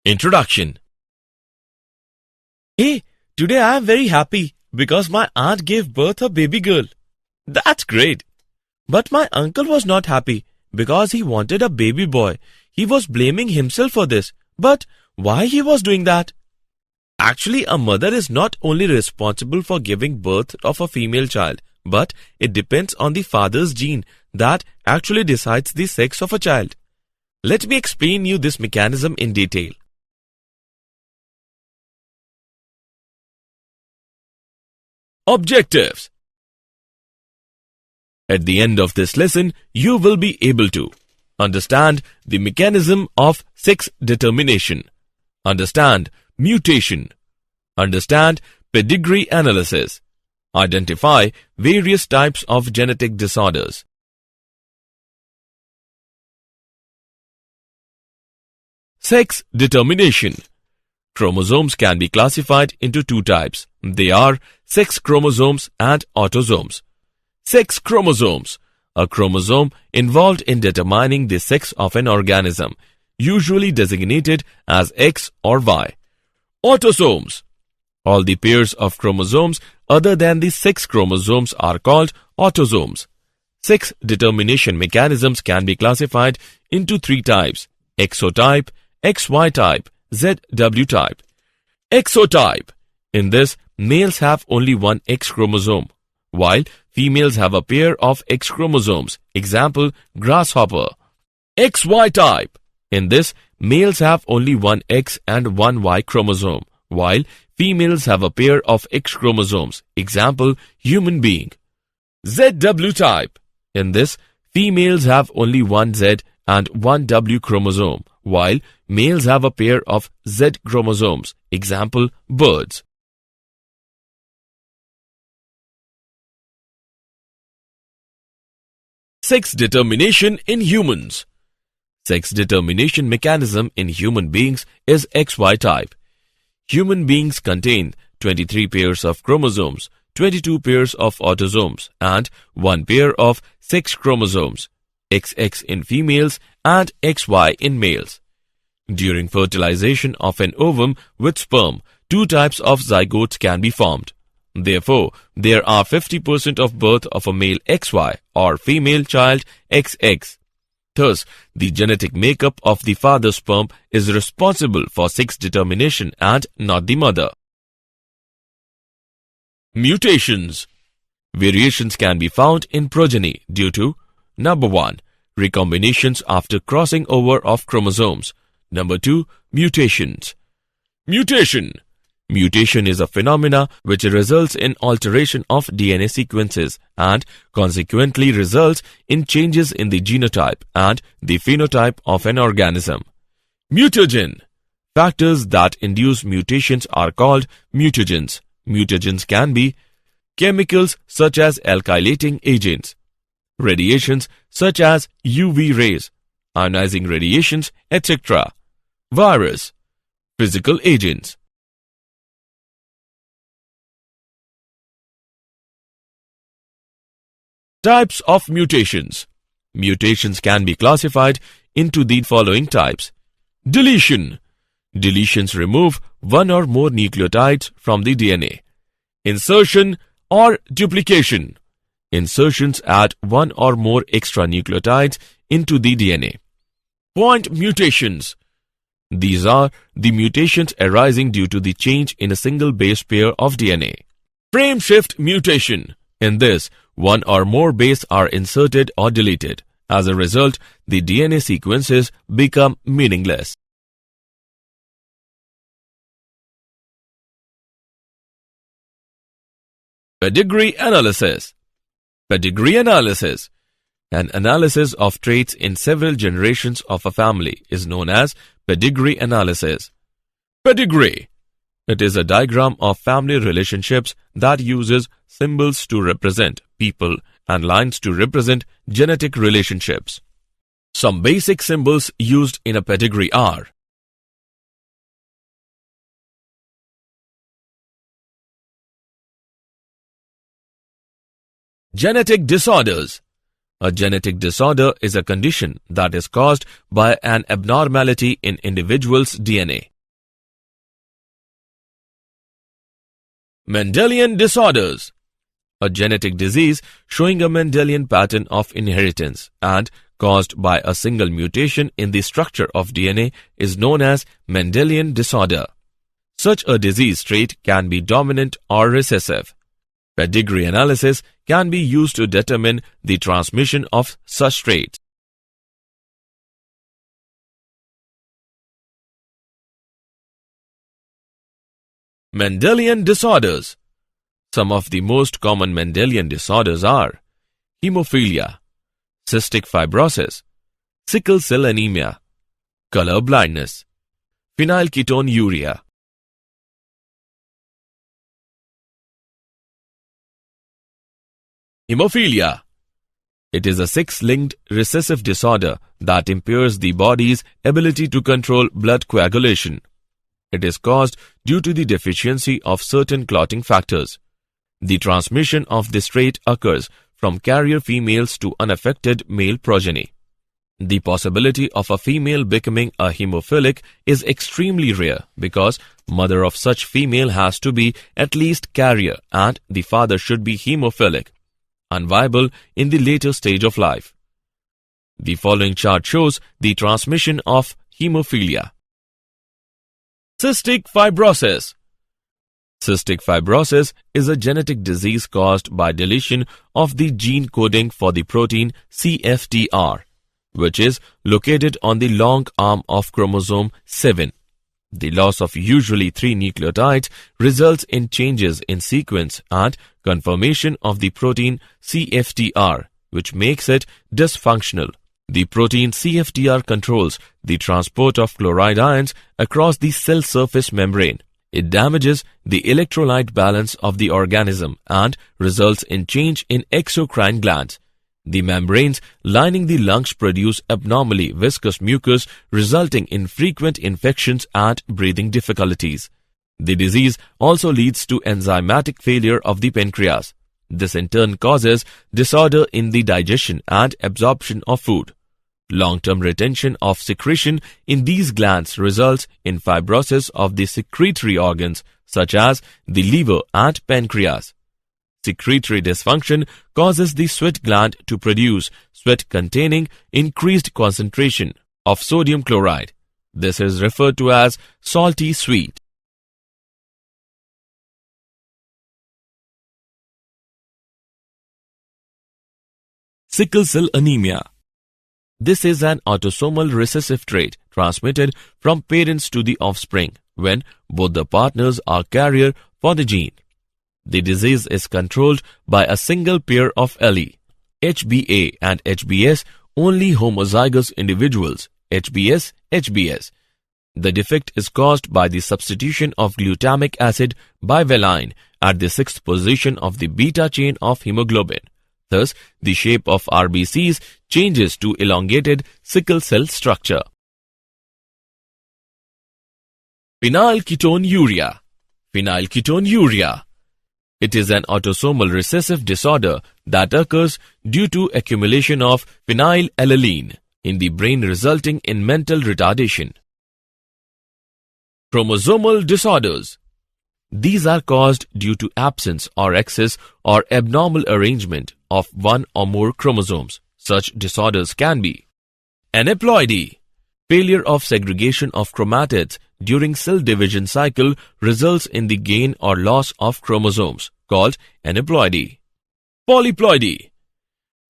Introduction. Hey, today I am very happy because my aunt gave birth a baby girl. That's great. But my uncle was not happy because he wanted a baby boy. He was blaming himself for this. But why he was doing that? Actually, a mother is not only responsible for giving birth of a female child, but it depends on the father's gene that actually decides the sex of a child. Let me explain you this mechanism in detail. Objectives. At the end of this lesson, you will be able to understand the mechanism of sex determination, understand mutation, understand pedigree analysis, identify various types of genetic disorders. Sex determination. Chromosomes can be classified into two types. They are sex chromosomes and autosomes. Sex chromosomes, a chromosome involved in determining the sex of an organism, usually designated as X or Y. Autosomes. All the pairs of chromosomes other than the sex chromosomes are called autosomes. Sex determination mechanisms can be classified into three types: exotype, XY type, ZW type. Exotype. In this, males have only one X chromosome, while females have a pair of X chromosomes. Example, grasshopper. XY type. In this, males have only one X and one Y chromosome, while females have a pair of X chromosomes. Example, human being. ZW type. In this, females have only one Z and one W chromosome, while males have a pair of Z chromosomes. Example, birds. Sex determination in humans. Sex determination mechanism in human beings is XY type. Human beings contain 23 pairs of chromosomes, 22 pairs of autosomes, and one pair of sex chromosomes, XX in females and XY in males. During fertilization of an ovum with sperm, two types of zygotes can be formed. Therefore, there are 50% of birth of a male XY or female child XX. Thus, the genetic makeup of the father's sperm is responsible for sex determination and not the mother. Mutations. Variations can be found in progeny due to: number 1, recombinations after crossing over of chromosomes. Number 2, mutations. Mutation. Mutation is a phenomena which results in alteration of DNA sequences and consequently results in changes in the genotype and the phenotype of an organism. Mutagen. Factors that induce mutations are called mutagens. Mutagens can be chemicals such as alkylating agents, radiations such as UV rays, ionizing radiations, etc. Virus. Physical agents. Types of mutations. Mutations can be classified into the following types. Deletion. Deletions remove one or more nucleotides from the DNA. Insertion or duplication. Insertions add one or more extra nucleotides into the DNA. Point mutations. These are the mutations arising due to the change in a single base pair of DNA. Frame shift mutation. In this, one or more bases are inserted or deleted. As a result, the DNA sequences become meaningless. Pedigree analysis. Pedigree analysis. An analysis of traits in several generations of a family is known as pedigree analysis. Pedigree. It is a diagram of family relationships that uses symbols to represent people and lines to represent genetic relationships. Some basic symbols used in a pedigree are: genetic disorders. A genetic disorder is a condition that is caused by an abnormality in individual's DNA. Mendelian disorders. A genetic disease showing a Mendelian pattern of inheritance and caused by a single mutation in the structure of DNA is known as Mendelian disorder. Such a disease trait can be dominant or recessive. Pedigree analysis can be used to determine the transmission of such traits. Mendelian disorders. Some of the most common Mendelian disorders are hemophilia, cystic fibrosis, sickle cell anemia, color blindness, phenylketonuria. Hemophilia. It is a sex-linked recessive disorder that impairs the body's ability to control blood coagulation. It is caused due to the deficiency of certain clotting factors. The transmission of this trait occurs from carrier females to unaffected male progeny. The possibility of a female becoming a hemophilic is extremely rare because mother of such female has to be at least carrier and the father should be hemophilic, unviable in the later stage of life. The following chart shows the transmission of hemophilia. Cystic fibrosis. Cystic fibrosis is a genetic disease caused by deletion of the gene coding for the protein CFTR, which is located on the long arm of chromosome 7. The loss of usually 3 nucleotides results in changes in sequence and conformation of the protein CFTR, which makes it dysfunctional. The protein CFTR controls the transport of chloride ions across the cell surface membrane. It damages the electrolyte balance of the organism and results in change in exocrine glands. The membranes lining the lungs produce abnormally viscous mucus, resulting in frequent infections and breathing difficulties. The disease also leads to enzymatic failure of the pancreas. This in turn causes disorder in the digestion and absorption of food. Long-term retention of secretion in these glands results in fibrosis of the secretory organs such as the liver and pancreas. Secretory dysfunction causes the sweat gland to produce sweat containing increased concentration of sodium chloride. This is referred to as salty sweat. Sickle cell anemia. This is an autosomal recessive trait transmitted from parents to the offspring when both the partners are carrier for the gene. The disease is controlled by a single pair of allele, HBA and HBS, only homozygous individuals, HBS. The defect is caused by the substitution of glutamic acid bivaline at the 6th position of the beta chain of hemoglobin. Thus, the shape of RBCs changes to elongated sickle cell structure. Phenylketonuria. It is an autosomal recessive disorder that occurs due to accumulation of phenylalanine in the brain, resulting in mental retardation. Chromosomal disorders. These are caused due to absence or excess or abnormal arrangement of one or more chromosomes. Such disorders can be aneuploidy. Failure of segregation of chromatids during cell division cycle results in the gain or loss of chromosomes, called aneuploidy. Polyploidy.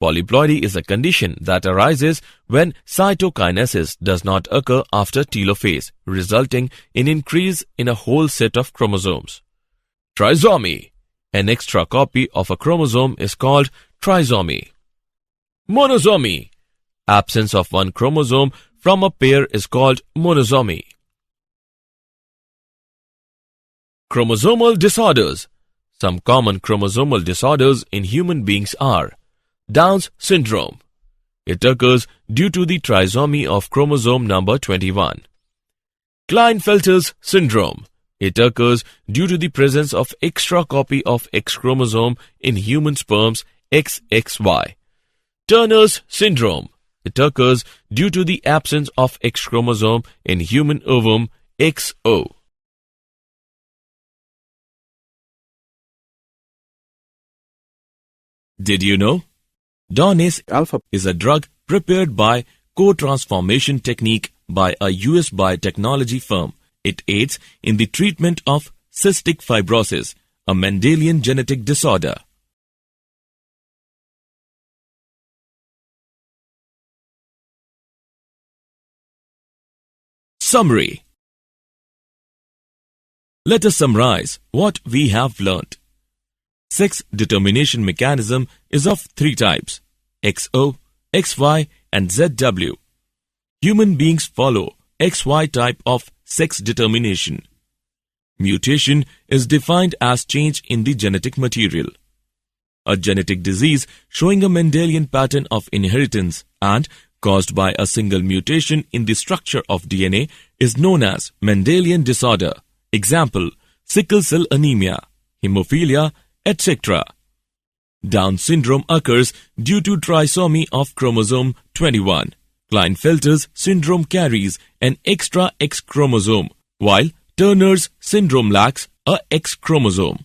Polyploidy is a condition that arises when cytokinesis does not occur after telophase, resulting in increase in a whole set of chromosomes. Trisomy. An extra copy of a chromosome is called trisomy. Monosomy. Absence of one chromosome from a pair is called monosomy. Chromosomal disorders. Some common chromosomal disorders in human beings are Down's syndrome. It occurs due to the trisomy of chromosome number 21. Klinefelter's syndrome. It occurs due to the presence of extra copy of X chromosome in human sperms XXY. Turner's syndrome. It occurs due to the absence of X chromosome in human ovum XO. Did you know? Donase Alpha is a drug prepared by co-transformation technique by a US biotechnology firm. It aids in the treatment of cystic fibrosis, a Mendelian genetic disorder. Summary. Let us summarize what we have learnt. Sex determination mechanism is of three types: XO, XY and ZW. Human beings follow XY type of sex determination. Mutation is defined as change in the genetic material. A genetic disease showing a Mendelian pattern of inheritance and caused by a single mutation in the structure of DNA is known as Mendelian disorder. Example: sickle cell anemia, hemophilia, etc. Down syndrome occurs due to trisomy of chromosome 21. Klinefelter's syndrome carries an extra X chromosome, while Turner's syndrome lacks a X chromosome.